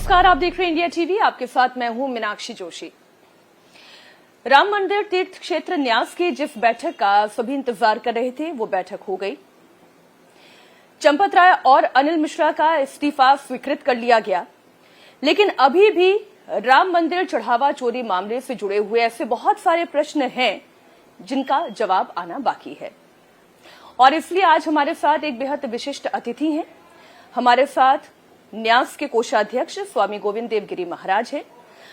नमस्कार, आप देख रहे हैं इंडिया टीवी। आपके साथ मैं हूं मीनाक्षी जोशी। राम मंदिर तीर्थ क्षेत्र न्यास की जिस बैठक का सभी इंतजार कर रहे थे वो बैठक हो गई। चंपत राय और अनिल मिश्रा का इस्तीफा स्वीकृत कर लिया गया, लेकिन अभी भी राम मंदिर चढ़ावा चोरी मामले से जुड़े हुए ऐसे बहुत सारे प्रश्न हैं जिनका जवाब आना बाकी है। और इसलिए आज हमारे साथ एक बेहद विशिष्ट अतिथि हैं। हमारे साथ न्यास के कोषाध्यक्ष स्वामी गोविंद देव गिरी महाराज हैं।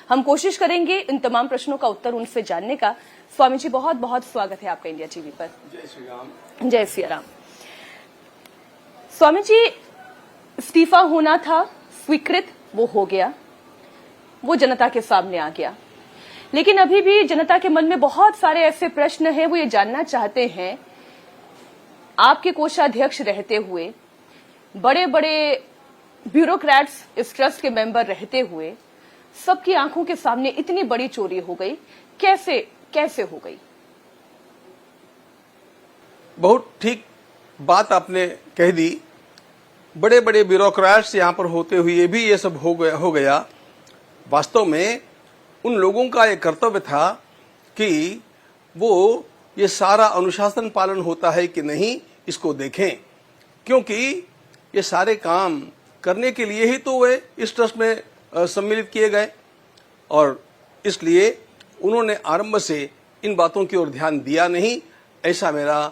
हम कोशिश करेंगे इन तमाम प्रश्नों का उत्तर उनसे जानने का। स्वामी जी, बहुत बहुत स्वागत है आपका इंडिया टीवी पर। जय श्री राम। जय श्री राम। स्वामी जी, इस्तीफा होना था, स्वीकृत वो हो गया, वो जनता के सामने आ गया, लेकिन अभी भी जनता के मन में बहुत सारे ऐसे प्रश्न हैं। वो ये जानना चाहते हैं, आपके कोषाध्यक्ष रहते हुए, बड़े बड़े ब्यूरोक्रेट्स इस ट्रस्ट के मेंबर रहते हुए, सबकी आंखों के सामने इतनी बड़ी चोरी हो गई, कैसे हो गई? बहुत ठीक बात आपने कह दी। बड़े बड़े ब्यूरोक्रेट्स यहाँ पर होते हुए भी ये सब हो गया। वास्तव में उन लोगों का ये कर्तव्य था कि वो ये सारा अनुशासन पालन होता है कि नहीं, इसको देखें, क्योंकि ये सारे काम करने के लिए ही तो वे इस ट्रस्ट में सम्मिलित किए गए, और इसलिए उन्होंने आरंभ से इन बातों की ओर ध्यान दिया नहीं, ऐसा मेरा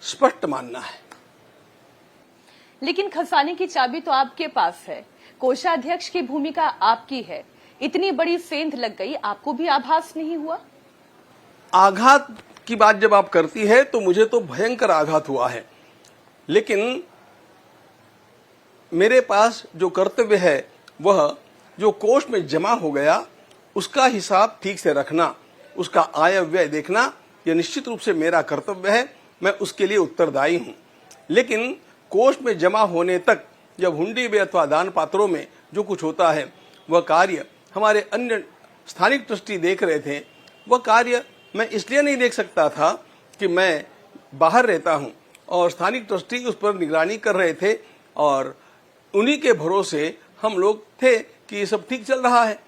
स्पष्ट मानना है। लेकिन खजाने की चाबी तो आपके पास है, कोषाध्यक्ष की भूमिका आपकी है। इतनी बड़ी सेंध लग गई, आपको भी आभास नहीं हुआ? आघात की बात जब आप करती है तो मुझे तो भयंकर आघात हुआ है, लेकिन मेरे पास जो कर्तव्य है वह जो कोष में जमा हो गया उसका हिसाब ठीक से रखना, उसका आय व्यय देखना, यह निश्चित रूप से मेरा कर्तव्य है। मैं उसके लिए उत्तरदायी हूं। लेकिन कोष में जमा होने तक, जब हुंडी में अथवा दान पात्रों में जो कुछ होता है, वह कार्य हमारे अन्य स्थानिक ट्रस्टी देख रहे थे। वह कार्य मैं इसलिए नहीं देख सकता था कि मैं बाहर रहता हूं और स्थानिक ट्रस्टी उस पर निगरानी कर रहे थे, और उन्हीं के भरोसे हम लोग थे कि ये सब ठीक चल रहा है।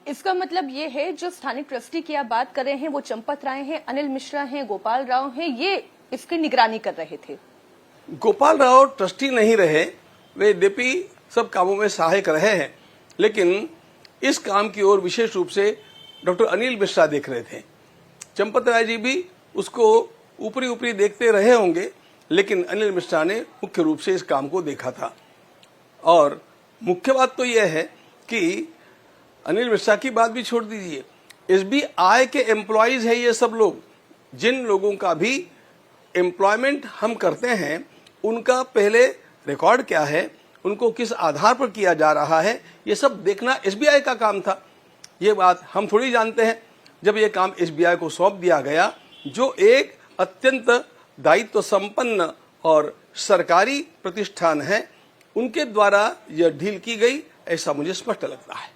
इसका मतलब ये है, जो स्थानिक ट्रस्टी की आप बात कर रहे हैं वो चंपत राय हैं, अनिल मिश्रा हैं, गोपाल राव हैं, ये इसकी निगरानी कर रहे थे। गोपाल राव ट्रस्टी नहीं रहे, वे यद्यपि सब कामों में सहायक रहे हैं, लेकिन इस काम की ओर विशेष रूप से डॉक्टर अनिल मिश्रा देख रहे थे। चंपत राय जी भी उसको ऊपरी ऊपरी देखते रहे होंगे, लेकिन अनिल मिश्रा ने मुख्य रूप से इस काम को देखा था। और मुख्य बात तो यह है कि अनिल मिश्रा की बात भी छोड़ दीजिए, एसबीआई के एम्प्लॉइज है ये सब लोग। जिन लोगों का भी एम्प्लॉयमेंट हम करते हैं, उनका पहले रिकॉर्ड क्या है, उनको किस आधार पर किया जा रहा है, ये सब देखना एसबीआई का काम था। ये बात हम थोड़ी जानते हैं। जब ये काम एसबीआई को सौंप दिया गया, जो एक अत्यंत दायित्व संपन्न और सरकारी प्रतिष्ठान है, उनके द्वारा यह ढील की गई, ऐसा मुझे स्पष्ट लगता है।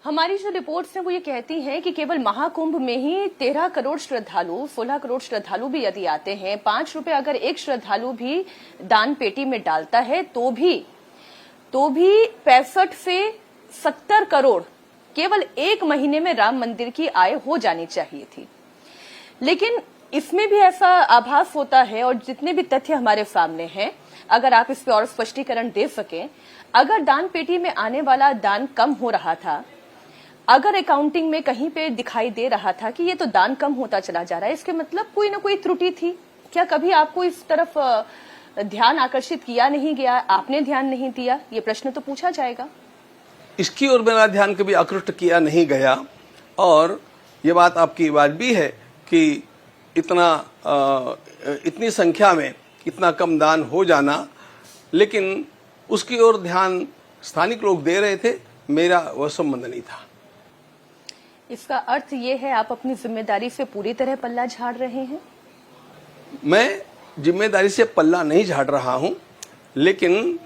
हमारी जो रिपोर्ट्स हैं वो ये कहती हैं कि केवल महाकुंभ में ही 13 करोड़ श्रद्धालु, 16 करोड़ श्रद्धालु भी यदि आते हैं, 5 रुपए अगर एक श्रद्धालु भी दान पेटी में डालता है तो भी 65 से 70 करोड़ केवल एक महीने में राम मंदिर की आय हो जानी चाहिए थी। लेकिन इसमें भी ऐसा आभास होता है, और जितने भी तथ्य हमारे सामने हैं, अगर आप इस पे और स्पष्टीकरण दे सकें, अगर दान पेटी में आने वाला दान कम हो रहा था, अगर अकाउंटिंग में कहीं पे दिखाई दे रहा था कि ये तो दान कम होता चला जा रहा है, इसके मतलब कोई ना कोई त्रुटि थी। क्या कभी आपको इस तरफ ध्यान आकर्षित किया नहीं गया? आपने ध्यान नहीं दिया? ये प्रश्न तो पूछा जाएगा। इसकी ओर मेरा ध्यान कभी आकृष्ट किया नहीं गया, और ये बात आपकी बात भी है कि इतनी संख्या में इतना कम दान हो जाना, लेकिन उसकी ओर ध्यान स्थानिक लोग दे रहे थे, मेरा वह संबंध नहीं था। इसका अर्थ ये है, आप अपनी जिम्मेदारी से पूरी तरह पल्ला झाड़ रहे हैं? मैं जिम्मेदारी से पल्ला नहीं झाड़ रहा हूं, लेकिन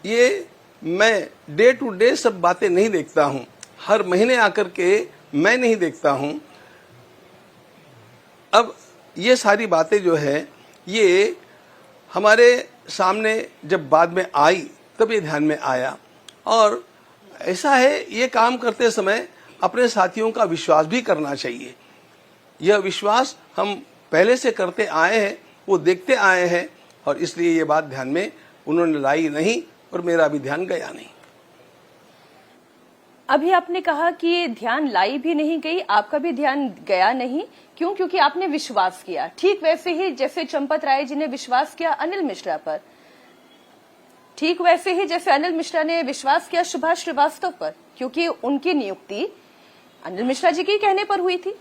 ये मैं डे टू डे सब बातें नहीं देखता हूं। हर महीने आकर के मैं नहीं देखता हूं। अब ये सारी बातें जो है, ये हमारे सामने जब बाद में आई तब ये ध्यान में आया, और ऐसा है, ये काम करते समय अपने साथियों का विश्वास भी करना चाहिए। यह विश्वास हम पहले से करते आए हैं, वो देखते आए हैं, और इसलिए ये बात ध्यान में उन्होंने लाई नहीं और मेरा भी ध्यान गया नहीं। अभी आपने कहा कि ये ध्यान लाई भी नहीं गई, आपका भी ध्यान गया नहीं। क्यों? क्योंकि आपने विश्वास किया। ठीक वैसे ही जैसे चंपत राय जी ने विश्वास किया अनिल मिश्रा पर, ठीक वैसे ही जैसे अनिल मिश्रा ने विश्वास किया सुभाष श्रीवास्तव पर, क्योंकि उनकी नियुक्ति अनिल मिश्रा जी के कहने पर हुई थी।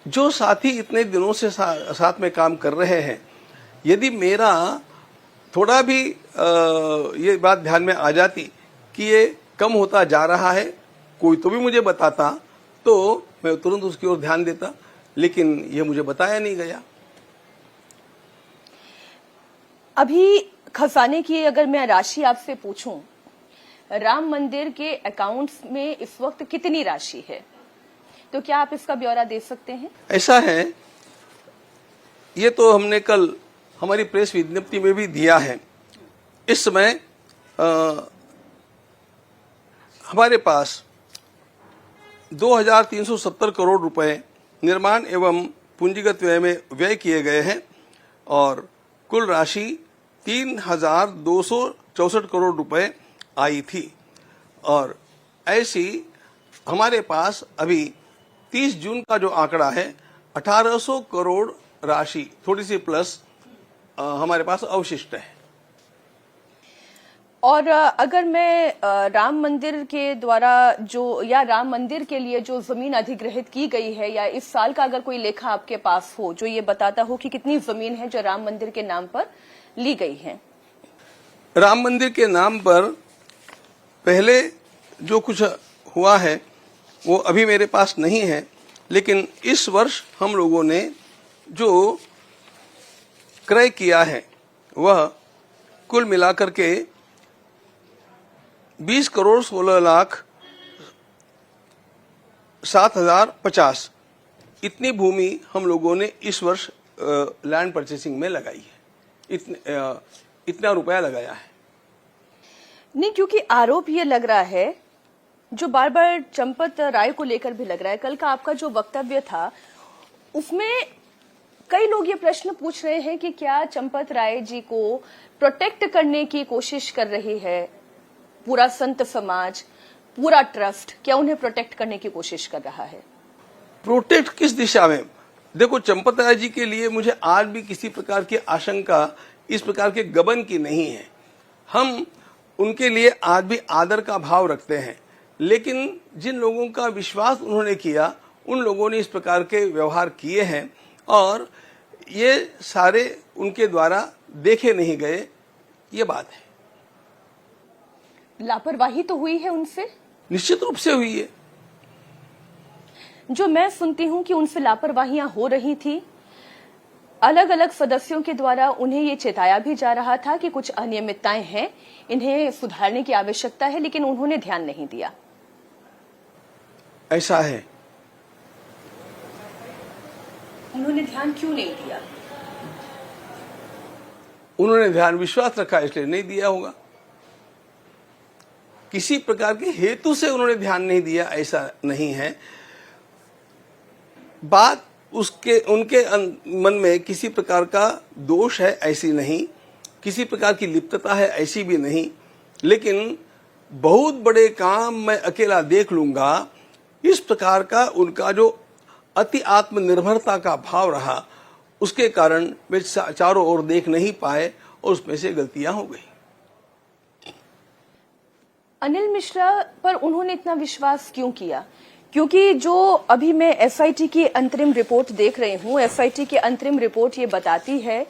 जो साथी इतने दिनों से साथ में काम कर रहे हैं, यदि मेरा थोड़ा भी ये बात ध्यान में आ जाती कि ये कम होता जा रहा है, कोई तो भी मुझे बताता तो मैं तुरंत उसकी ओर ध्यान देता, लेकिन ये मुझे बताया नहीं गया। अभी खजाने की अगर मैं राशि आपसे पूछूं, राम मंदिर के अकाउंट्स में इस वक्त कितनी राशि है, तो क्या आप इसका ब्यौरा दे सकते हैं? ऐसा है, ये तो हमने कल हमारी प्रेस विज्ञप्ति में भी दिया है। इस समय हमारे पास 2370 करोड़ रुपए निर्माण एवं पूंजीगत व्यय में व्यय किए गए हैं और कुल राशि 3264 करोड़ रुपए आई थी। और ऐसी हमारे पास अभी 30 जून का जो आंकड़ा है 1800 करोड़ राशि थोड़ी सी प्लस हमारे पास अवशिष्ट है। और अगर मैं राम मंदिर के द्वारा जो या राम मंदिर के लिए जो जमीन अधिग्रहित की गई है, या इस साल का अगर कोई लेखा आपके पास हो जो ये बताता हो कि कितनी जमीन है जो राम मंदिर के नाम पर ली गई है? राम मंदिर के नाम पर पहले जो कुछ हुआ है वो अभी मेरे पास नहीं है, लेकिन इस वर्ष हम लोगों ने जो क्रय किया है वह कुल मिलाकर के 20 करोड़ 16 लाख 7,050 इतनी भूमि हम लोगों ने इस वर्ष लैंड परचेसिंग में लगाई है। इतना रुपया लगाया है। नहीं, क्योंकि आरोप ये लग रहा है, जो बार बार चंपत राय को लेकर भी लग रहा है, कल का आपका जो वक्तव्य था उसमें कई लोग ये प्रश्न पूछ रहे हैं कि क्या चंपत राय जी को प्रोटेक्ट करने की कोशिश कर रही है पूरा संत समाज, पूरा ट्रस्ट, क्या उन्हें प्रोटेक्ट करने की कोशिश कर रहा है? प्रोटेक्ट किस दिशा में? देखो, चंपत राय जी के लिए मुझे आज भी किसी प्रकार की आशंका, इस प्रकार के गबन की नहीं है। हम उनके लिए आज भी आदर का भाव रखते हैं, लेकिन जिन लोगों का विश्वास उन्होंने किया उन लोगों ने इस प्रकार के व्यवहार किए हैं और ये सारे उनके द्वारा देखे नहीं गए, ये बात है। लापरवाही तो हुई है उनसे? निश्चित रूप से हुई है। जो मैं सुनती हूं कि उनसे लापरवाहियां हो रही थी, अलग अलग सदस्यों के द्वारा उन्हें ये चेताया भी जा रहा था कि कुछ अनियमितताएं हैं, इन्हें सुधारने की आवश्यकता है, लेकिन उन्होंने ध्यान नहीं दिया। ऐसा है। उन्होंने ध्यान क्यों नहीं दिया? उन्होंने ध्यान विश्वास रखा इसलिए नहीं दिया होगा। किसी प्रकार के हेतु से उन्होंने ध्यान नहीं दिया ऐसा नहीं है। बात उनके मन में किसी प्रकार का दोष है ऐसी नहीं, किसी प्रकार की लिप्तता है ऐसी भी नहीं, लेकिन बहुत बड़े काम मैं अकेला देख लूंगा, इस प्रकार का उनका जो अति आत्मनिर्भरता का भाव रहा, उसके कारण वे चारों ओर देख नहीं पाए और उसमें से गलतियां हो गई। अनिल मिश्रा पर उन्होंने इतना विश्वास क्यों किया? क्योंकि जो अभी मैं एसआईटी की अंतरिम रिपोर्ट देख रही हूं, एसआईटी की अंतरिम रिपोर्ट ये बताती है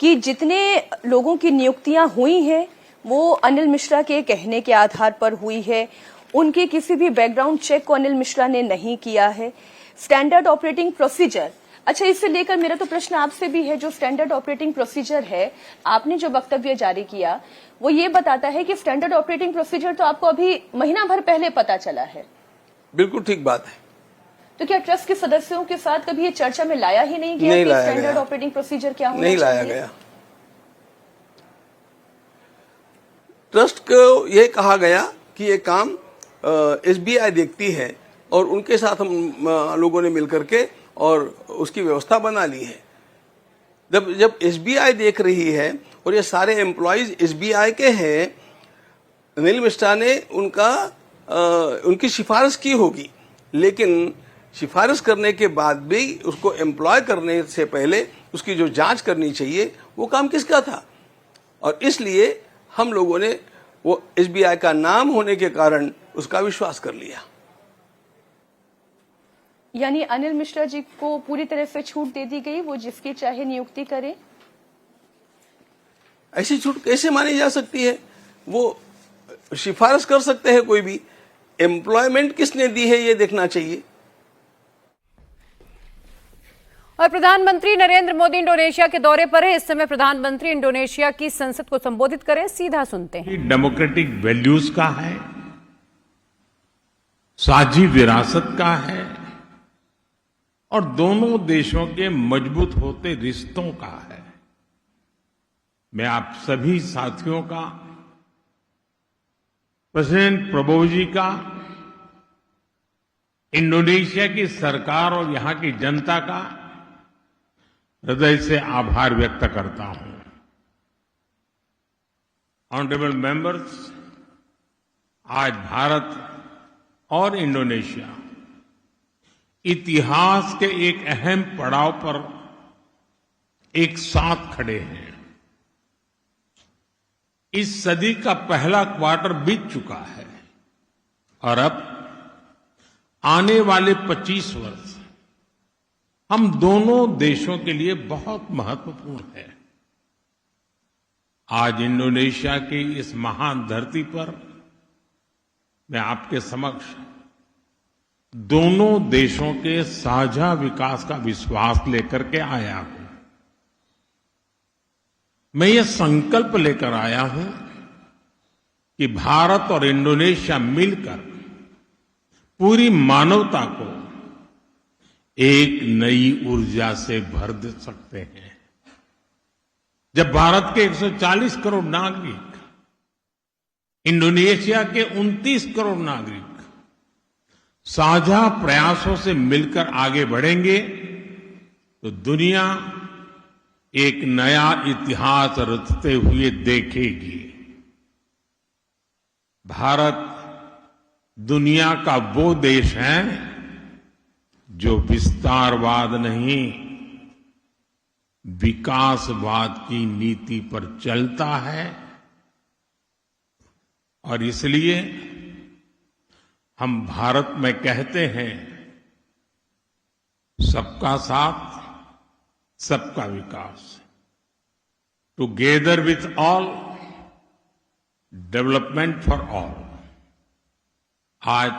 कि जितने लोगों की नियुक्तियां हुई हैं वो अनिल मिश्रा के कहने के आधार पर हुई है। उनके किसी भी बैकग्राउंड चेक को अनिल मिश्रा ने नहीं किया है। स्टैंडर्ड ऑपरेटिंग प्रोसीजर, अच्छा, इससे लेकर मेरा तो प्रश्न आपसे भी है, जो स्टैंडर्ड ऑपरेटिंग प्रोसीजर है, आपने जो वक्तव्य जारी किया वो ये बताता है कि स्टैंडर्ड ऑपरेटिंग प्रोसीजर तो आपको अभी महीना भर पहले पता चला है। बिल्कुल ठीक बात है। तो क्या ट्रस्ट के सदस्यों के साथ कभी ये चर्चा में लाया ही नहीं गया कि स्टैंडर्ड ऑपरेटिंग प्रोसीजर क्या होना चाहिए? नहीं लाया गया। ट्रस्ट को ये कहा गया कि ये काम एसबीआई देखती है और उनके साथ हम लोगों ने मिलकर के और उसकी व्यवस्था बना ली है। जब एसबीआई देख रही है और ये सारे एम्प्लॉयज एसबीआई के हैं, अनिल मिश्रा ने उनकी सिफारिश की होगी, लेकिन सिफारिश करने के बाद भी उसको एम्प्लॉय करने से पहले उसकी जो जांच करनी चाहिए वो काम किसका था। और इसलिए हम लोगों ने वो एसबीआई का नाम होने के कारण उसका विश्वास कर लिया। यानी अनिल मिश्रा जी को पूरी तरह से छूट दे दी गई, वो जिसकी चाहे नियुक्ति करें? ऐसी छूट कैसे मानी जा सकती है? वो सिफारिश कर सकते हैं कोई भी, एम्प्लॉयमेंट किसने दी है ये देखना चाहिए। और प्रधानमंत्री नरेंद्र मोदी इंडोनेशिया के दौरे पर है। इस समय प्रधानमंत्री इंडोनेशिया की संसद को संबोधित करें, सीधा सुनते हैं। डेमोक्रेटिक वैल्यूज का है, साझी विरासत का है और दोनों देशों के मजबूत होते रिश्तों का है। मैं आप सभी साथियों का, प्रेसिडेंट प्रबोव जी का, इंडोनेशिया की सरकार और यहां की जनता का हृदय से आभार व्यक्त करता हूं। ऑनरेबल मेंबर्स, आज भारत और इंडोनेशिया इतिहास के एक अहम पड़ाव पर एक साथ खड़े हैं। इस सदी का पहला क्वार्टर बीत चुका है और अब आने वाले 25 वर्ष हम दोनों देशों के लिए बहुत महत्वपूर्ण है। आज इंडोनेशिया की इस महान धरती पर मैं आपके समक्ष दोनों देशों के साझा विकास का विश्वास लेकर के आया हूं। मैं ये संकल्प लेकर आया हूं कि भारत और इंडोनेशिया मिलकर पूरी मानवता को एक नई ऊर्जा से भर दे सकते हैं। जब भारत के 140 करोड़ नागरिक, इंडोनेशिया के 29 करोड़ नागरिक साझा प्रयासों से मिलकर आगे बढ़ेंगे तो दुनिया एक नया इतिहास रचते हुए देखेगी। भारत दुनिया का वो देश है जो विस्तारवाद नहीं, विकासवाद की नीति पर चलता है और इसलिए हम भारत में कहते हैं सबका साथ, सबका विकास। Together with all, development for all. आज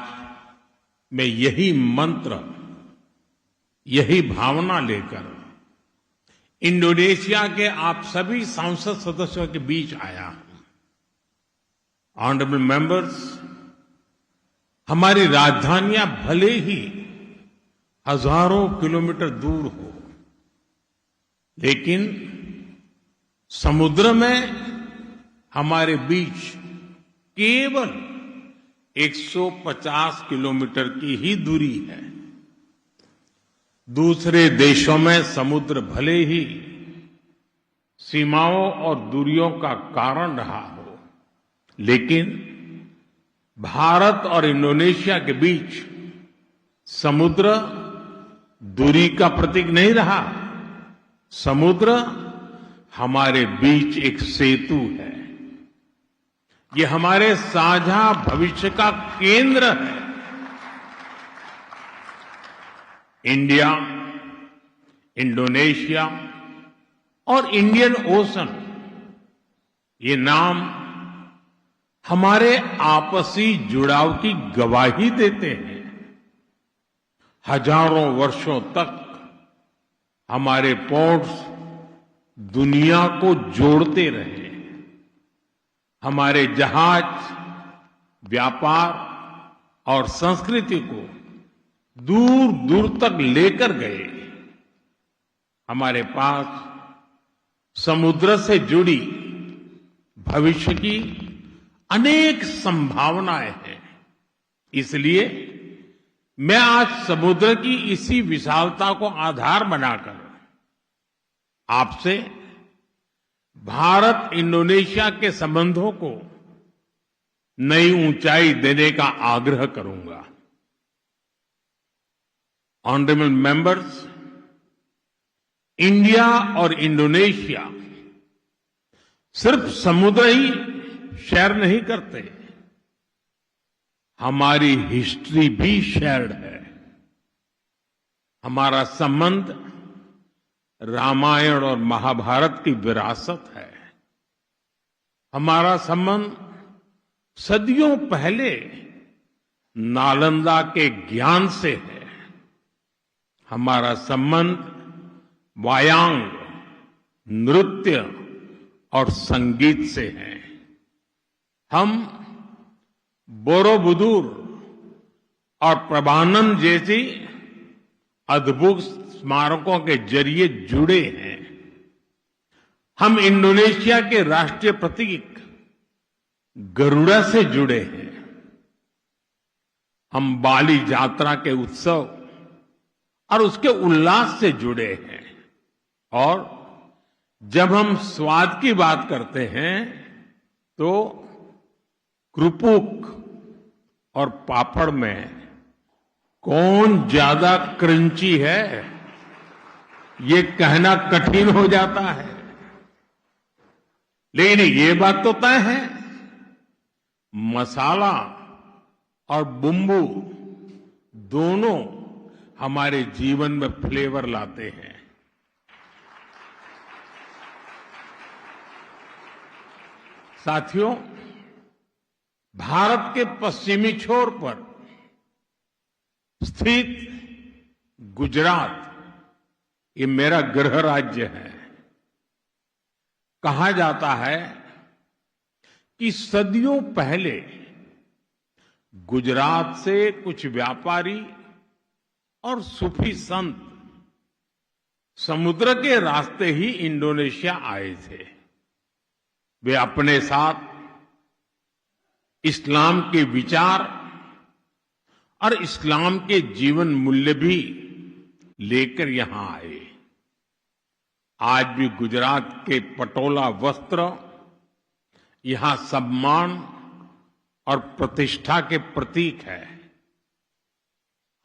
मैं यही मंत्र, यही भावना लेकर इंडोनेशिया के आप सभी सांसद सदस्यों के बीच आया हूं। ऑनरेबल मेंबर्स, हमारी राजधानियां भले ही हजारों किलोमीटर दूर हो, लेकिन समुद्र में हमारे बीच केवल 150 किलोमीटर की ही दूरी है। दूसरे देशों में समुद्र भले ही सीमाओं और दूरियों का कारण रहा हो, लेकिन भारत और इंडोनेशिया के बीच समुद्र दूरी का प्रतीक नहीं रहा। समुद्र हमारे बीच एक सेतु है। ये हमारे साझा भविष्य का केंद्र है। इंडिया, इंडोनेशिया और इंडियन ओशन, ये नाम हमारे आपसी जुड़ाव की गवाही देते हैं। हजारों वर्षों तक हमारे पोर्ट्स दुनिया को जोड़ते रहे। हमारे जहाज व्यापार और संस्कृति को दूर दूर तक लेकर गए। हमारे पास समुद्र से जुड़ी भविष्य की अनेक संभावनाएं हैं। इसलिए मैं आज समुद्र की इसी विशालता को आधार बनाकर आपसे भारत इंडोनेशिया के संबंधों को नई ऊंचाई देने का आग्रह करूंगा। ऑनरेबल मेंबर्स, इंडिया और इंडोनेशिया सिर्फ समुद्र ही शेयर नहीं करते, हमारी हिस्ट्री भी शेयर्ड है। हमारा संबंध रामायण और महाभारत की विरासत है। हमारा संबंध सदियों पहले नालंदा के ज्ञान से है। हमारा संबंध वायांग, नृत्य और संगीत से है। हम बोरोबुदुर और प्रभानम जैसी अद्भुत स्मारकों के जरिए जुड़े हैं। हम इंडोनेशिया के राष्ट्रीय प्रतीक गरुड़ा से जुड़े हैं। हम बाली यात्रा के उत्सव और उसके उल्लास से जुड़े हैं। और जब हम स्वाद की बात करते हैं तो क्रुपुक और पापड़ में कौन ज्यादा क्रंची है, ये कहना कठिन हो जाता है। लेकिन ये बात तो तय है, मसाला और बुम्बू दोनों हमारे जीवन में फ्लेवर लाते हैं। साथियों, भारत के पश्चिमी छोर पर स्थित गुजरात, ये मेरा गृह राज्य है। कहा जाता है कि सदियों पहले गुजरात से कुछ व्यापारी और सूफी संत समुद्र के रास्ते ही इंडोनेशिया आए थे। वे अपने साथ इस्लाम के विचार और इस्लाम के जीवन मूल्य भी लेकर यहां आए। आज भी गुजरात के पटोला वस्त्र यहां सम्मान और प्रतिष्ठा के प्रतीक है।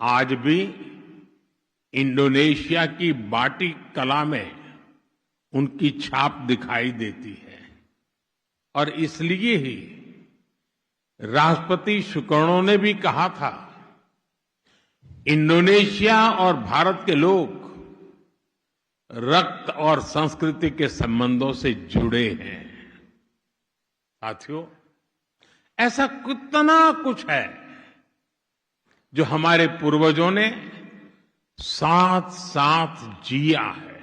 आज भी इंडोनेशिया की बाटिक कला में उनकी छाप दिखाई देती है। और इसलिए ही राष्ट्रपति सुकर्णो ने भी कहा था, इंडोनेशिया और भारत के लोग रक्त और संस्कृति के संबंधों से जुड़े हैं। साथियों, ऐसा कितना कुछ है जो हमारे पूर्वजों ने साथ साथ जिया है।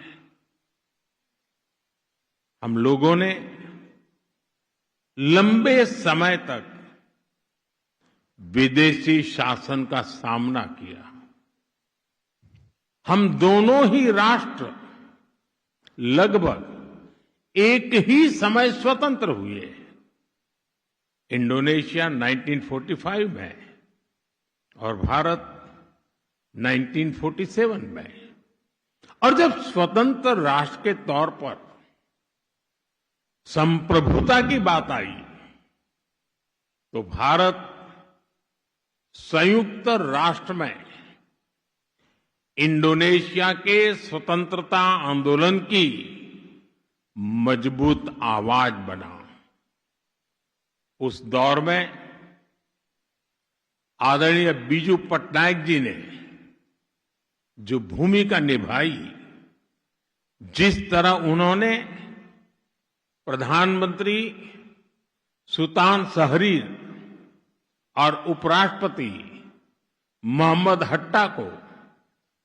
हम लोगों ने लंबे समय तक विदेशी शासन का सामना किया। हम दोनों ही राष्ट्र लगभग एक ही समय स्वतंत्र हुए। इंडोनेशिया 1945 में और भारत 1947 में। और जब स्वतंत्र राष्ट्र के तौर पर संप्रभुता की बात आई तो भारत संयुक्त राष्ट्र में इंडोनेशिया के स्वतंत्रता आंदोलन की मजबूत आवाज बना। उस दौर में आदरणीय बीजू पटनायक जी ने जो भूमिका निभाई, जिस तरह उन्होंने प्रधानमंत्री सुल्तान शहरीर और उपराष्ट्रपति मोहम्मद हट्टा को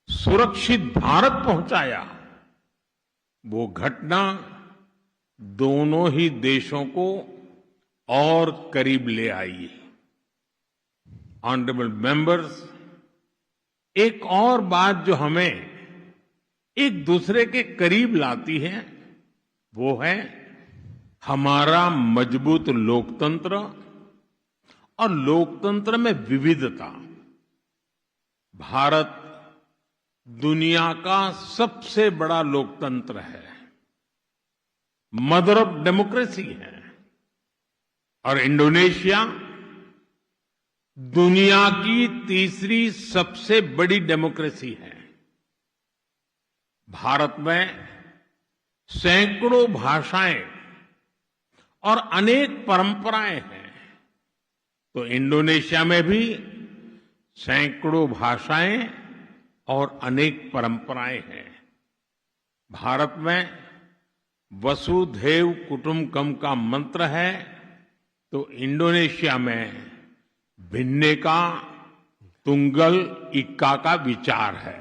सुरक्षित भारत पहुंचाया, वो घटना दोनों ही देशों को और करीब ले आई। ऑनरेबल मेंबर्स, एक और बात जो हमें एक दूसरे के करीब लाती है वो है हमारा मजबूत लोकतंत्र और लोकतंत्र में विविधता। भारत दुनिया का सबसे बड़ा लोकतंत्र है, मदर ऑफ डेमोक्रेसी है, और इंडोनेशिया दुनिया की तीसरी सबसे बड़ी डेमोक्रेसी है। भारत में सैकड़ों भाषाएं और अनेक परंपराएं हैं, तो इंडोनेशिया में भी सैकड़ों भाषाएं और अनेक परंपराएं हैं। भारत में वसुधैव कुटुंबकम का मंत्र है, तो इंडोनेशिया में भिन्नेका तुंगल इक्का का विचार है।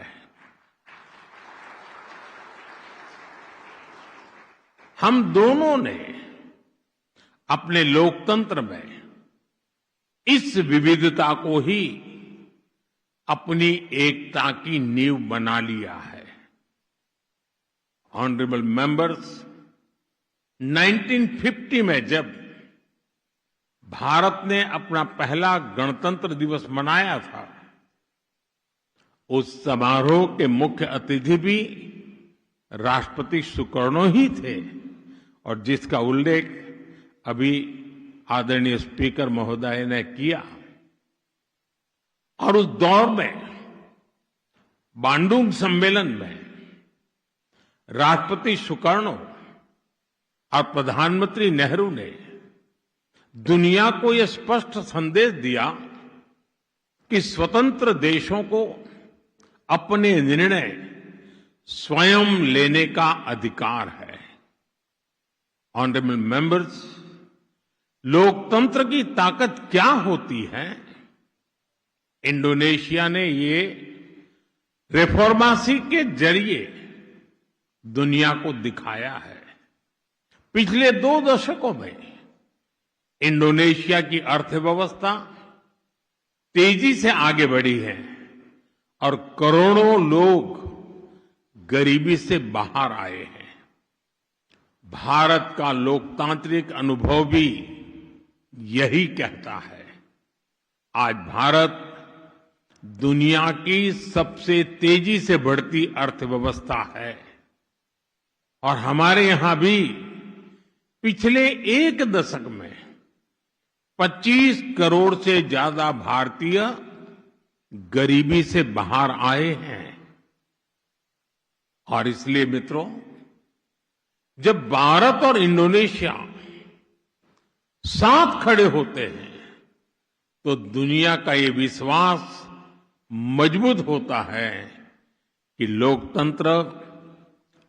हम दोनों ने अपने लोकतंत्र में इस विविधता को ही अपनी एकता की नींव बना लिया है। ऑनरेबल मेंबर्स, 1950 में जब भारत ने अपना पहला गणतंत्र दिवस मनाया था, उस समारोह के मुख्य अतिथि भी राष्ट्रपति सुकर्णो ही थे, और जिसका उल्लेख अभी आदरणीय स्पीकर महोदय ने किया। और उस दौर में बांडुंग सम्मेलन में राष्ट्रपति सुकर्णो और प्रधानमंत्री नेहरू ने दुनिया को यह स्पष्ट संदेश दिया कि स्वतंत्र देशों को अपने निर्णय स्वयं लेने का अधिकार है। ऑनरेबल मेंबर्स, लोकतंत्र की ताकत क्या होती है, इंडोनेशिया ने ये रिफॉर्मेसी के जरिए दुनिया को दिखाया है। पिछले 2 दशकों में इंडोनेशिया की अर्थव्यवस्था तेजी से आगे बढ़ी है और करोड़ों लोग गरीबी से बाहर आए हैं। भारत का लोकतांत्रिक अनुभव भी यही कहता है। आज भारत दुनिया की सबसे तेजी से बढ़ती अर्थव्यवस्था है, और हमारे यहां भी पिछले 1 दशक में 25 करोड़ से ज्यादा भारतीय गरीबी से बाहर आए हैं। और इसलिए मित्रों, जब भारत और इंडोनेशिया साथ खड़े होते हैं तो दुनिया का ये विश्वास मजबूत होता है कि लोकतंत्र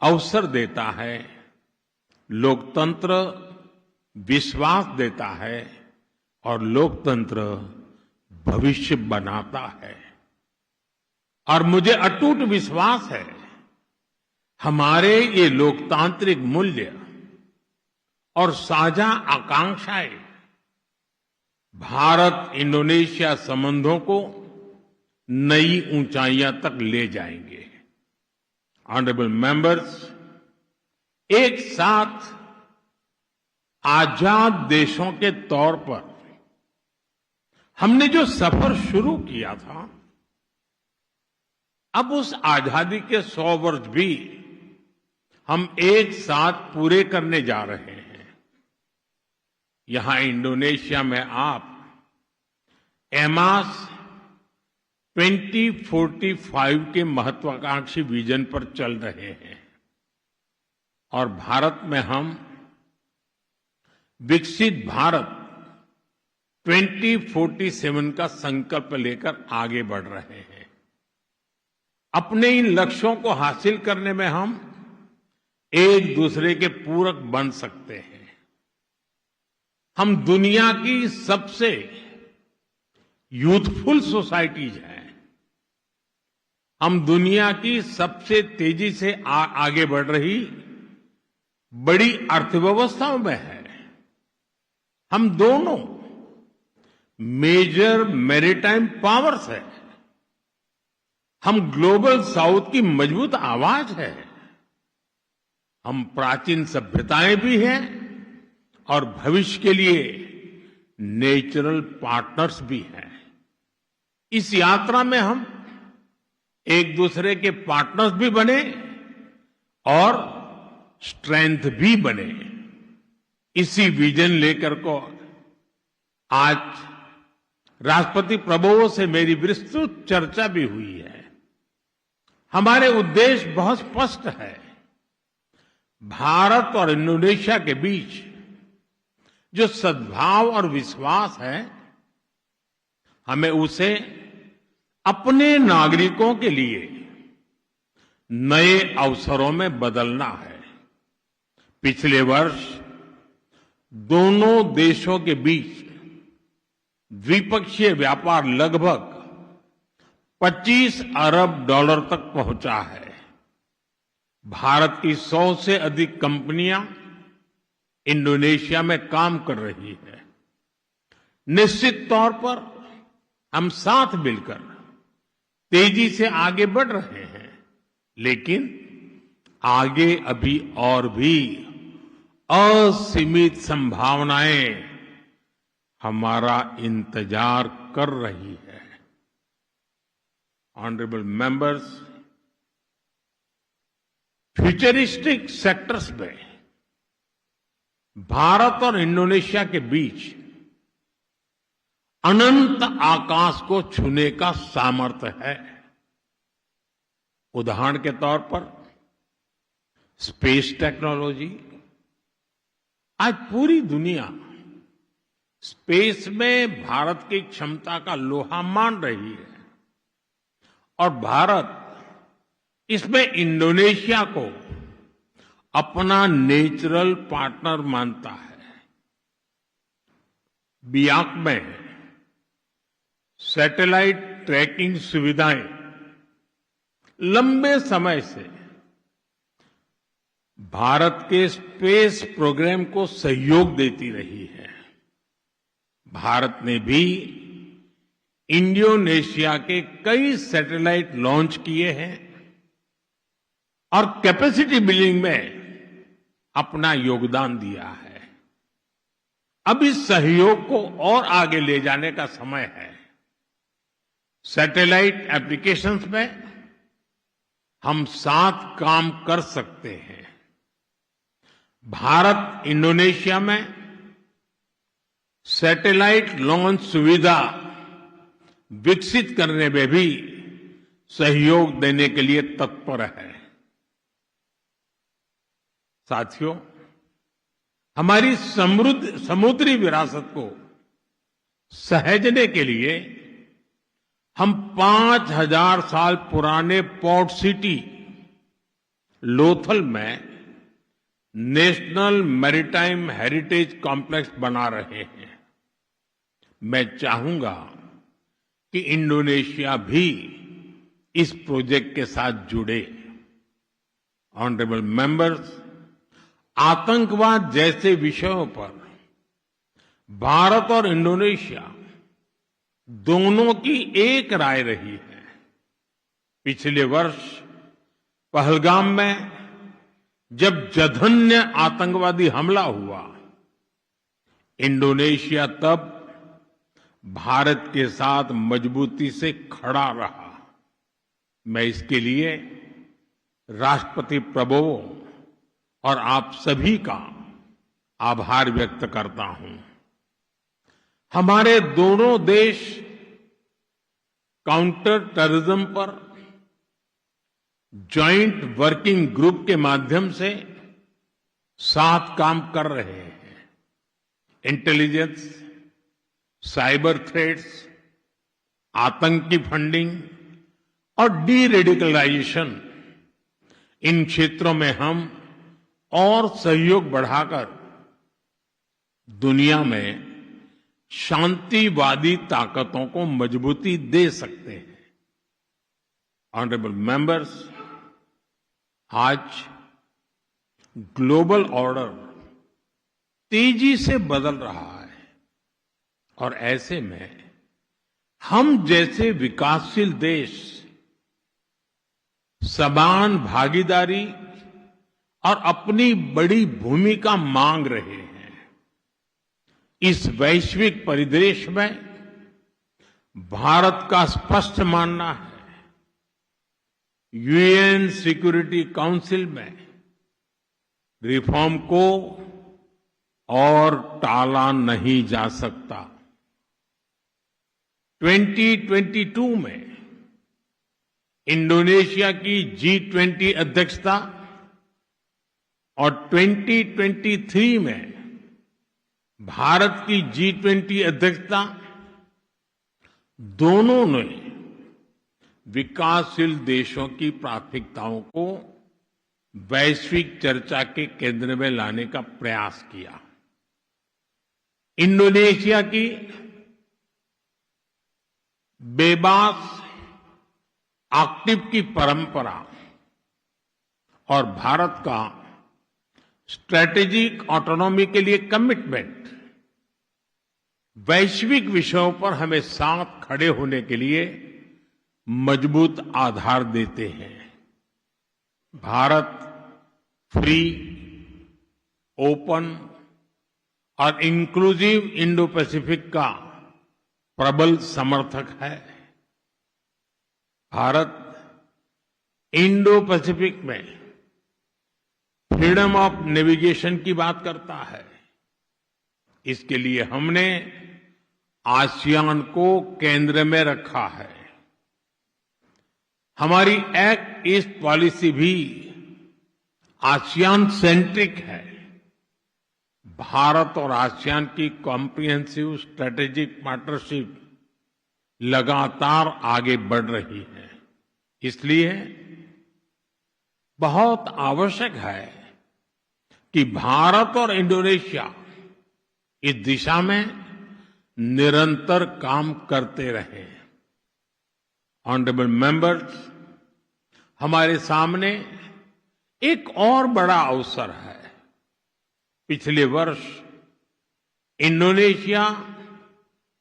अवसर देता है, लोकतंत्र विश्वास देता है, और लोकतंत्र भविष्य बनाता है। और मुझे अटूट विश्वास है, हमारे ये लोकतांत्रिक मूल्य और साझा आकांक्षाएं भारत इंडोनेशिया संबंधों को नई ऊंचाइयां तक ले जाएंगे। ऑनरेबल मेंबर्स, एक साथ आजाद देशों के तौर पर हमने जो सफर शुरू किया था, अब उस आजादी के 100 वर्ष भी हम एक साथ पूरे करने जा रहे हैं। यहां इंडोनेशिया में आप एमास 2045 के महत्वाकांक्षी विजन पर चल रहे हैं, और भारत में हम विकसित भारत 2047 का संकल्प लेकर आगे बढ़ रहे हैं। अपने इन लक्ष्यों को हासिल करने में हम एक दूसरे के पूरक बन सकते हैं। हम दुनिया की सबसे यूथफुल सोसाइटीज हैं। हम दुनिया की सबसे तेजी से आगे बढ़ रही बड़ी अर्थव्यवस्थाओं में हैं। हम दोनों मेजर मैरीटाइम पावर्स हैं। हम ग्लोबल साउथ की मजबूत आवाज है। हम प्राचीन सभ्यताएं भी हैं और भविष्य के लिए नेचुरल पार्टनर्स भी हैं। इस यात्रा में हम एक दूसरे के पार्टनर्स भी बने और स्ट्रेंथ भी बने। इसी विजन लेकर को आज राष्ट्रपति प्रभुओं से मेरी विस्तृत चर्चा भी हुई है। हमारे उद्देश्य बहुत स्पष्ट है। भारत और इंडोनेशिया के बीच जो सद्भाव और विश्वास है, हमें उसे अपने नागरिकों के लिए नए अवसरों में बदलना है। पिछले वर्ष दोनों देशों के बीच द्विपक्षीय व्यापार लगभग 25 अरब डॉलर तक पहुंचा है। भारत की 100 से अधिक कंपनियां इंडोनेशिया में काम कर रही है। निश्चित तौर पर हम साथ मिलकर तेजी से आगे बढ़ रहे हैं, लेकिन आगे अभी और भी असीमित संभावनाएं हमारा इंतजार कर रही है। ऑनरेबल मेंबर्स, फ्यूचरिस्टिक सेक्टर्स में भारत और इंडोनेशिया के बीच अनंत आकाश को छूने का सामर्थ्य है। उदाहरण के तौर पर स्पेस टेक्नोलॉजी। आज पूरी दुनिया स्पेस में भारत की क्षमता का लोहा मान रही है और भारत इसमें इंडोनेशिया को अपना नेचुरल पार्टनर मानता है। बियाक में सैटेलाइट ट्रैकिंग सुविधाएं लंबे समय से भारत के स्पेस प्रोग्राम को सहयोग देती रही है। भारत ने भी इंडोनेशिया के कई सैटेलाइट लॉन्च किए हैं और कैपेसिटी बिल्डिंग में अपना योगदान दिया है। अब इस सहयोग को और आगे ले जाने का समय है। सैटेलाइट एप्लीकेशंस में हम साथ काम कर सकते हैं। भारत इंडोनेशिया में सैटेलाइट लॉन्च सुविधा विकसित करने में भी सहयोग देने के लिए तत्पर है। साथियों, हमारी समृद्ध समुद्री विरासत को सहेजने के लिए हम 5000 साल पुराने पोर्ट सिटी लोथल में नेशनल मैरीटाइम हेरिटेज कॉम्प्लेक्स बना रहे हैं। मैं चाहूंगा कि इंडोनेशिया भी इस प्रोजेक्ट के साथ जुड़े। ऑनरेबल मेंबर्स, आतंकवाद जैसे विषयों पर भारत और इंडोनेशिया दोनों की एक राय रही है। पिछले वर्ष पहलगाम में जब जघन्य आतंकवादी हमला हुआ, इंडोनेशिया तब भारत के साथ मजबूती से खड़ा रहा। मैं इसके लिए राष्ट्रपति प्रभुओं और आप सभी का आभार व्यक्त करता हूं। हमारे दोनों देश काउंटर टेररिज्म पर जॉइंट वर्किंग ग्रुप के माध्यम से साथ काम कर रहे हैं। इंटेलिजेंस, साइबर थ्रेट्स, आतंकी फंडिंग और डी रेडिकलाइजेशन, इन क्षेत्रों में हम और सहयोग बढ़ाकर दुनिया में शांतिवादी ताकतों को मजबूती दे सकते हैं। ऑनरेबल मेंबर्स, आज ग्लोबल ऑर्डर तेजी से बदल रहा है और ऐसे में हम जैसे विकासशील देश समान भागीदारी और अपनी बड़ी भूमिका मांग रहे हैं। इस वैश्विक परिदृश्य में भारत का स्पष्ट मानना है, यूएन सिक्योरिटी काउंसिल में रिफॉर्म को और टाला नहीं जा सकता। 2022 में इंडोनेशिया की G20 अध्यक्षता और 2023 में भारत की G20 अध्यक्षता दोनों ने विकासशील देशों की प्राथमिकताओं को वैश्विक चर्चा के केंद्र में लाने का प्रयास किया। इंडोनेशिया की बेबास एक्टिव की परंपरा और भारत का स्ट्रेटेजिक ऑटोनॉमी के लिए कमिटमेंट वैश्विक विषयों पर हमें साथ खड़े होने के लिए मजबूत आधार देते हैं। भारत फ्री, ओपन और इंक्लूसिव इंडो पैसिफिक का प्रबल समर्थक है। भारत इंडो पैसिफिक में फ्रीडम ऑफ नेविगेशन की बात करता है। इसके लिए हमने आसियान को केंद्र में रखा है। हमारी एक्ट ईस्ट पॉलिसी भी आसियान सेंट्रिक है। भारत और आसियान की कॉम्प्रिहेंसिव स्ट्रेटेजिक पार्टनरशिप लगातार आगे बढ़ रही है। इसलिए बहुत आवश्यक है कि भारत और इंडोनेशिया इस दिशा में निरंतर काम करते रहें। ऑनरेबल मेंबर्स, हमारे सामने एक और बड़ा अवसर है। पिछले वर्ष इंडोनेशिया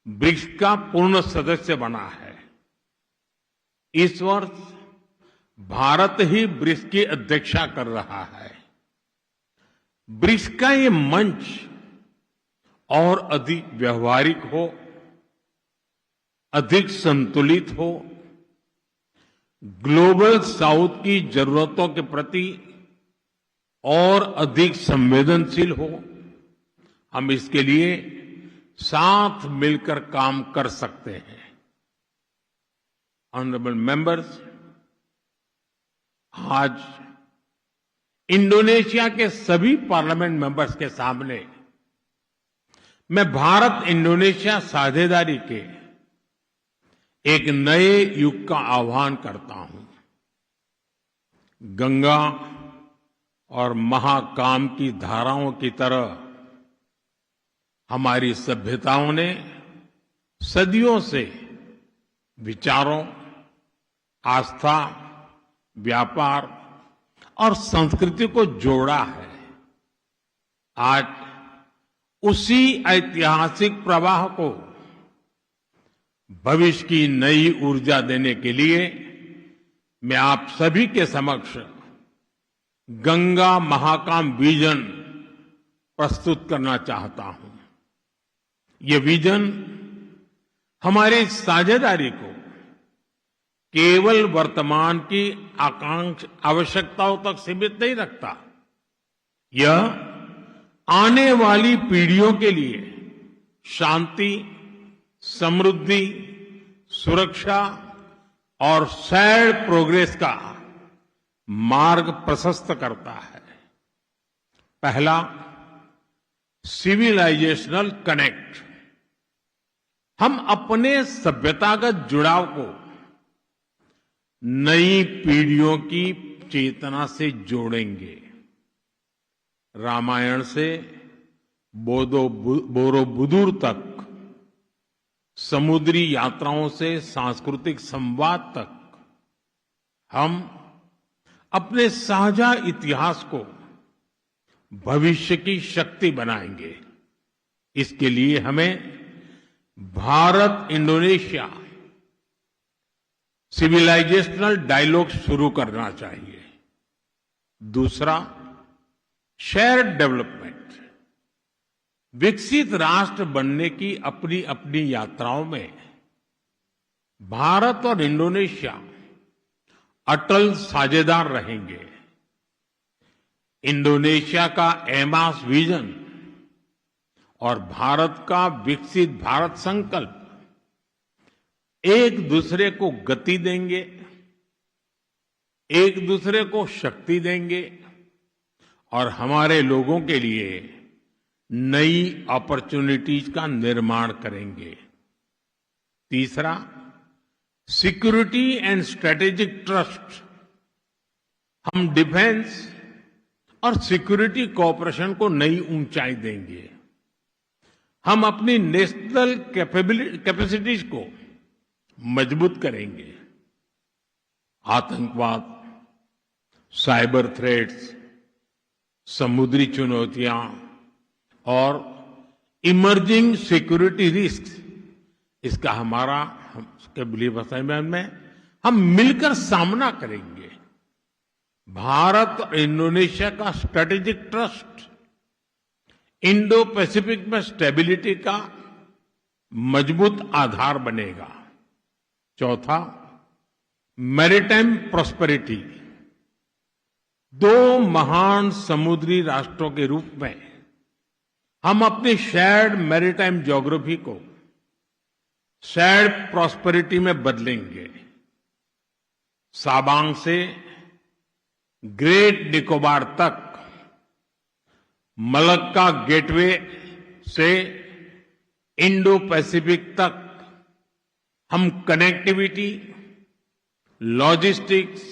ब्रिक्स का पूर्ण सदस्य बना है। इस वर्ष भारत ही ब्रिक्स की अध्यक्षता कर रहा है। ब्रिक्स का ये मंच और अधिक व्यवहारिक हो, अधिक संतुलित हो, ग्लोबल साउथ की जरूरतों के प्रति और अधिक संवेदनशील हो। हम इसके लिए साथ मिलकर काम कर सकते हैं। ऑनरेबल मेंबर्स, आज इंडोनेशिया के सभी पार्लियामेंट मेंबर्स के सामने मैं भारत इंडोनेशिया साझेदारी के एक नए युग का आह्वान करता हूं। गंगा और महाकाम की धाराओं की तरह हमारी सभ्यताओं ने सदियों से विचारों, आस्था, व्यापार और संस्कृति को जोड़ा है। आज उसी ऐतिहासिक प्रवाह को भविष्य की नई ऊर्जा देने के लिए मैं आप सभी के समक्ष गंगा महाकाम विजन प्रस्तुत करना चाहता हूं। ये विजन हमारी साझेदारी को केवल वर्तमान की आवश्यकताओं तक सीमित नहीं रखता। यह आने वाली पीढ़ियों के लिए शांति, समृद्धि, सुरक्षा और शेयर्ड प्रोग्रेस का मार्ग प्रशस्त करता है। पहला, सिविलाइजेशनल कनेक्ट। हम अपने सभ्यतागत जुड़ाव को नई पीढ़ियों की चेतना से जोड़ेंगे। रामायण से बोरोबुदुर तक, समुद्री यात्राओं से सांस्कृतिक संवाद तक, हम अपने साझा इतिहास को भविष्य की शक्ति बनाएंगे। इसके लिए हमें भारत इंडोनेशिया सिविलाइजेशनल डायलॉग शुरू करना चाहिए। दूसरा, शेयर्ड डेवलपमेंट। विकसित राष्ट्र बनने की अपनी अपनी यात्राओं में भारत और इंडोनेशिया अटल साझेदार रहेंगे। इंडोनेशिया का एमास विजन और भारत का विकसित भारत संकल्प एक दूसरे को गति देंगे, एक दूसरे को शक्ति देंगे और हमारे लोगों के लिए नई अपॉर्चुनिटीज का निर्माण करेंगे। तीसरा, सिक्योरिटी एंड स्ट्रेटेजिक ट्रस्ट। हम डिफेंस और सिक्योरिटी कोऑपरेशन को नई ऊंचाई देंगे। हम अपनी नेशनल कैपेसिटीज को मजबूत करेंगे। आतंकवाद, साइबर थ्रेट्स, समुद्री चुनौतियां और इमर्जिंग सिक्योरिटी रिस्क, इसका हमारा में हम मिलकर सामना करेंगे। भारत और इंडोनेशिया का स्ट्रेटेजिक ट्रस्ट इंडो पैसिफिक में स्टेबिलिटी का मजबूत आधार बनेगा। चौथा, मैरीटाइम प्रॉस्पेरिटी। दो महान समुद्री राष्ट्रों के रूप में हम अपनी शेयर्ड मैरीटाइम ज्योग्राफी को शेयर्ड प्रॉस्पेरिटी में बदलेंगे। साबांग से ग्रेट निकोबार तक, मलक्का गेटवे से इंडो पैसिफिक तक हम connectivity, logistics,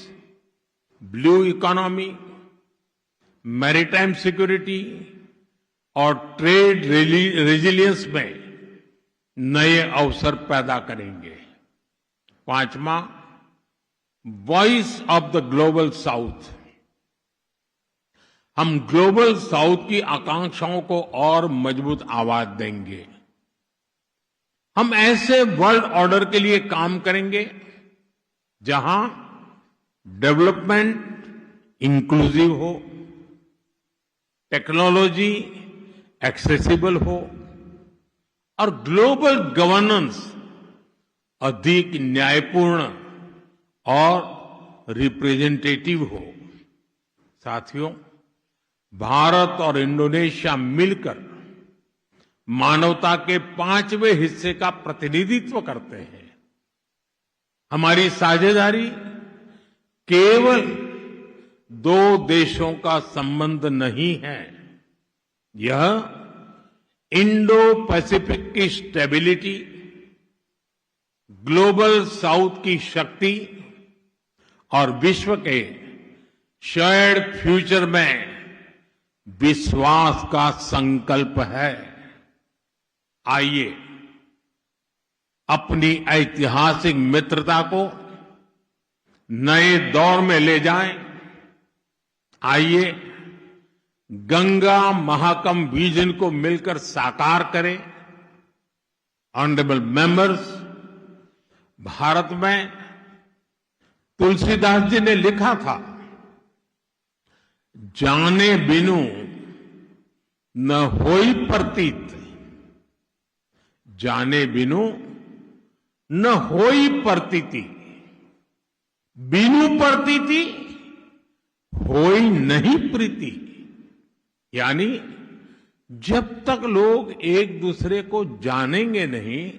blue economy, maritime security और ट्रेड रेजिलियंस में नए अवसर पैदा करेंगे। पांचवा, voice of the global south. हम ग्लोबल साउथ की आकांक्षाओं को और मजबूत आवाज देंगे। हम ऐसे वर्ल्ड ऑर्डर के लिए काम करेंगे जहां डेवलपमेंट इंक्लूसिव हो, टेक्नोलॉजी एक्सेसिबल हो और ग्लोबल गवर्नेंस अधिक न्यायपूर्ण और रिप्रेजेंटेटिव हो। साथियों, भारत और इंडोनेशिया मिलकर मानवता के 5वें हिस्से का प्रतिनिधित्व करते हैं। हमारी साझेदारी केवल दो देशों का संबंध नहीं है, यह इंडो पैसिफिक की स्टेबिलिटी, ग्लोबल साउथ की शक्ति और विश्व के शेयर्ड फ्यूचर में विश्वास का संकल्प है। आइए अपनी ऐतिहासिक मित्रता को नए दौर में ले जाएं। आइए गंगा महाकम विजन को मिलकर साकार करें। ऑनरेबल मेंबर्स, भारत में तुलसीदास जी ने लिखा था, जाने बिनु न होई प्रतीत, जाने बिनु न होई प्रतीति, बिनु प्रतीति होई नहीं प्रीति। यानी जब तक लोग एक दूसरे को जानेंगे नहीं,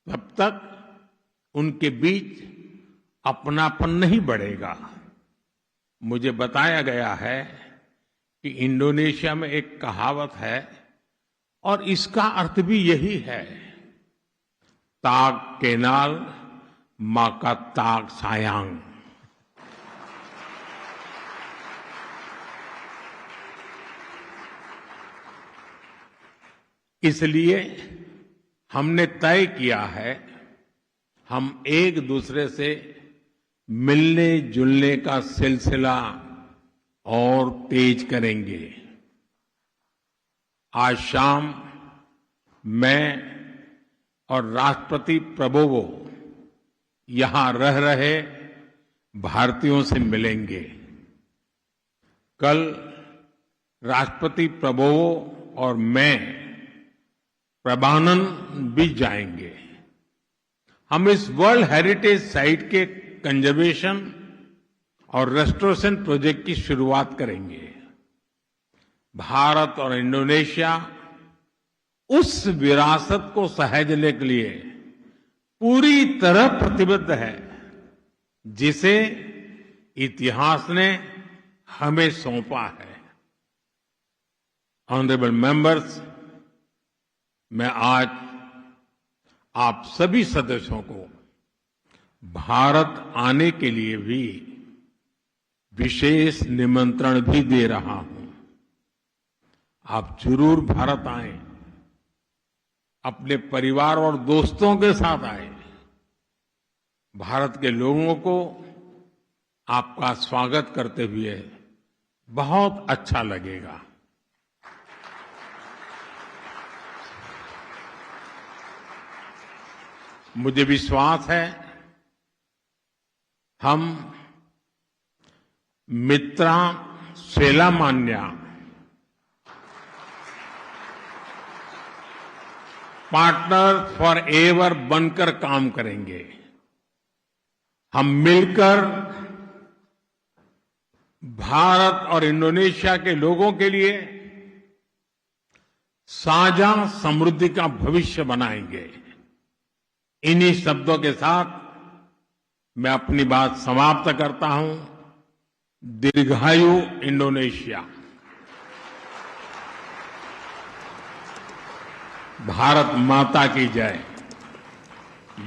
तब तक उनके बीच अपनापन नहीं बढ़ेगा। मुझे बताया गया है कि इंडोनेशिया में एक कहावत है और इसका अर्थ भी यही है, ताक केनाल माका ताक सायांग। इसलिए हमने तय किया है, हम एक दूसरे से मिलने जुलने का सिलसिला और तेज करेंगे। आज शाम मैं और राष्ट्रपति प्रबोवो यहां रह रहे भारतीयों से मिलेंगे। कल राष्ट्रपति प्रबोवो और मैं प्रबानन भी जाएंगे। हम इस वर्ल्ड हेरिटेज साइट के कंजर्वेशन और रेस्टोरेशन प्रोजेक्ट की शुरुआत करेंगे। भारत और इंडोनेशिया उस विरासत को सहेजने के लिए पूरी तरह प्रतिबद्ध है जिसे इतिहास ने हमें सौंपा है। ऑनरेबल मेंबर्स, मैं आज आप सभी सदस्यों को भारत आने के लिए भी विशेष निमंत्रण भी दे रहा हूं। आप जरूर भारत आएं, अपने परिवार और दोस्तों के साथ आएं। भारत के लोगों को आपका स्वागत करते हुए बहुत अच्छा लगेगा। मुझे विश्वास है हम मित्रा सेलामान्या पार्टनर फॉर एवर बनकर काम करेंगे। हम मिलकर भारत और इंडोनेशिया के लोगों के लिए साझा समृद्धि का भविष्य बनाएंगे। इन्हीं शब्दों के साथ मैं अपनी बात समाप्त करता हूं। दीर्घायु इंडोनेशिया। भारत माता की जय।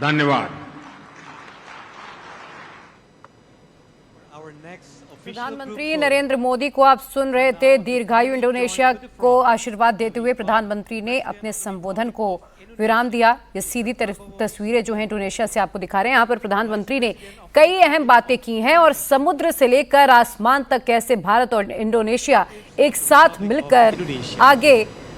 धन्यवाद। प्रधानमंत्री नरेंद्र मोदी को आप सुन रहे थे। दीर्घायु इंडोनेशिया को आशीर्वाद देते हुए प्रधानमंत्री ने अपने संबोधन को विराम दिया। ये सीधी तस्वीरें जो हैं इंडोनेशिया से आपको दिखा रहे हैं। यहाँ पर प्रधानमंत्री ने कई अहम बातें की हैं और समुद्र से लेकर आसमान तक कैसे भारत और इंडोनेशिया एक साथ मिलकर आगे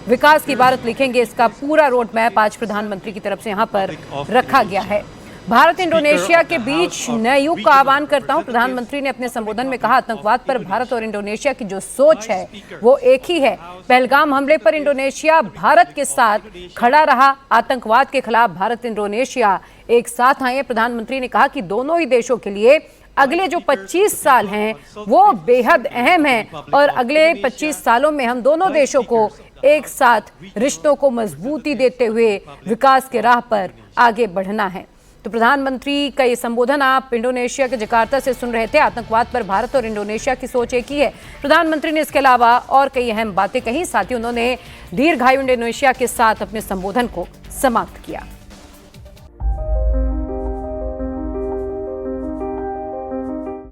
विकास की इबारत लिखेंगे, इसका पूरा रोड मैप आज प्रधानमंत्री की तरफ से यहाँ पर रखा गया है। भारत इंडोनेशिया के बीच नए युग का आह्वान करता हूं। प्रधानमंत्री ने अपने संबोधन में कहा, आतंकवाद पर भारत और इंडोनेशिया की जो सोच है वो एक ही है। पहलगाम हमले पर इंडोनेशिया भारत के साथ खड़ा रहा। आतंकवाद के खिलाफ भारत इंडोनेशिया एक साथ आए। प्रधानमंत्री ने कहा कि दोनों ही देशों के लिए अगले जो 25 साल हैं वो बेहद अहम हैं और अगले 25 सालों में हम दोनों देशों को एक साथ रिश्तों को मजबूती देते हुए विकास के राह पर आगे बढ़ना है। तो प्रधानमंत्री का ये संबोधन आप इंडोनेशिया के जकार्ता से सुन रहे थे। आतंकवाद पर भारत और इंडोनेशिया की सोच एक ही है। प्रधानमंत्री ने इसके अलावा और कई अहम बातें कही। साथ ही उन्होंने दीर्घायु इंडोनेशिया के साथ अपने संबोधन को समाप्त किया।